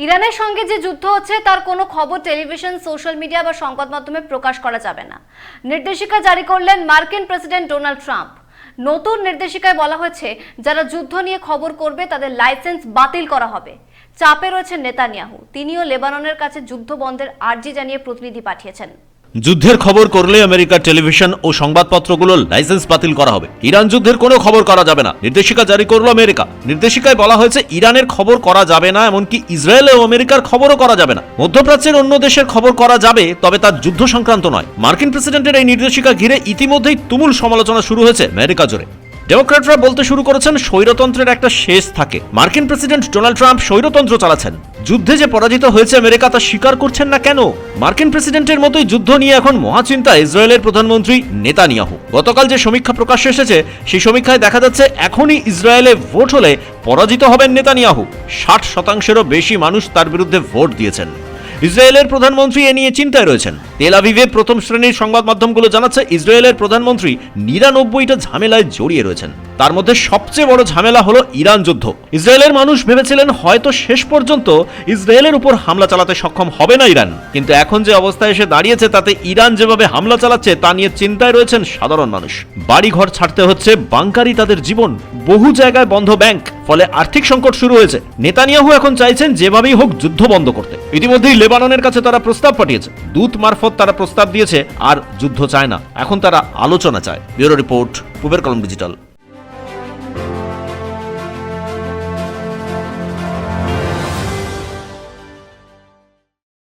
ইরানের সঙ্গে যে যুদ্ধ হচ্ছে তার কোনো খবর টেলিভিশন, সোশ্যাল মিডিয়া বা সংবাদ মাধ্যমে প্রকাশ করা যাবে না। নির্দেশিকা জারি করলেন মার্কিন প্রেসিডেন্ট ডোনাল্ড ট্রাম্প। নতুন নির্দেশিকায় বলা হয়েছে, যারা যুদ্ধ নিয়ে খবর করবে তাদের লাইসেন্স বাতিল করা হবে। চাপে রয়েছেন নেতানিয়াহু। তিনিও লেবাননের কাছে যুদ্ধ বন্ধের আর্জি জানিয়ে প্রতিনিধি পাঠিয়েছেন। যুদ্ধের খবর করলে আমেরিকার টেলিভিশন ও সংবাদপত্রগুলোর লাইসেন্স বাতিল করা হবে। ইরান যুদ্ধের কোনো খবর করা যাবে না, নির্দেশিকা জারি করলো আমেরিকা। নির্দেশিকায় বলা হয়েছে ইরানের খবর করা যাবে না, এমনকি ইসরায়েল ও আমেরিকার খবরও করা যাবে না। মধ্যপ্রাচ্যের অন্য দেশের খবর করা যাবে, তবে তার যুদ্ধ সংক্রান্ত নয়। মার্কিন প্রেসিডেন্টের এই নির্দেশিকা ঘিরে ইতিমধ্যেই তুমুল সমালোচনা শুরু হয়েছে আমেরিকা জুড়ে। ডেমোক্র্যাটরা বলতে শুরু করেছেন স্বৈরতন্ত্রের একটা শেষ থাকে। মার্কিন প্রেসিডেন্ট ডোনাল্ড ট্রাম্প স্বৈরতন্ত্র চালাচ্ছেন। যুদ্ধে যে পরাজিত হয়েছে আমেরিকা তা স্বীকার করছেন না কেন? মার্কিন প্রেসিডেন্টের মতোই যুদ্ধ নিয়ে এখন মহাচিন্তা ইসরায়েলের প্রধানমন্ত্রী নেতানিয়াহু। গতকাল যে সমীক্ষা প্রকাশ্যে এসেছে, সেই সমীক্ষায় দেখা যাচ্ছে এখনই ইসরায়েলে ভোট হলে পরাজিত হবেন নেতানিয়াহু। 60%-এরও বেশি মানুষ তার বিরুদ্ধে ভোট দিয়েছেন। ইসরায়েলের প্রধানমন্ত্রী এ নিয়ে চিন্তায় রয়েছেন। তেল আভিভে প্রথম শ্রেণীর সংবাদ মাধ্যমগুলো জানাচ্ছে ইসরায়েলের প্রধানমন্ত্রী 99টা ঝামেলায় জড়িয়ে রয়েছেন। তার মধ্যে সবচেয়ে বড় ঝামেলা হলো ইরান যুদ্ধ। ইসরায়েলের মানুষ ভেবেছিলেন হয়তো শেষ পর্যন্ত ইসরায়েলের উপর হামলা চালাতে সক্ষম হবে না ইরান, কিন্তু এখন যে অবস্থায় এসে দাঁড়িয়েছে তাতে ইরান যেভাবে হামলা চালাচ্ছে তা নিয়ে চিন্তায় রয়েছেন সাধারণ মানুষ। বাড়িঘর ছাড়তে হচ্ছে, বাংকারই তাদের জীবন। বহু জায়গায় বন্ধ ব্যাংক, ফলে আর্থিক সংকট শুরু হয়েছে। নেতানিয়াহু এখন চাইছেন যেভাবেই হোক যুদ্ধ বন্ধ করতে। ইতিমধ্যেই লেবাননের কাছে তারা প্রস্তাব পাঠিয়েছে, দূত মারফত তারা প্রস্তাব দিয়েছে, আর যুদ্ধ চায় না, এখন তারা আলোচনা চায়। ব্যুরো রিপোর্ট, পূবের কলম ডিজিটাল।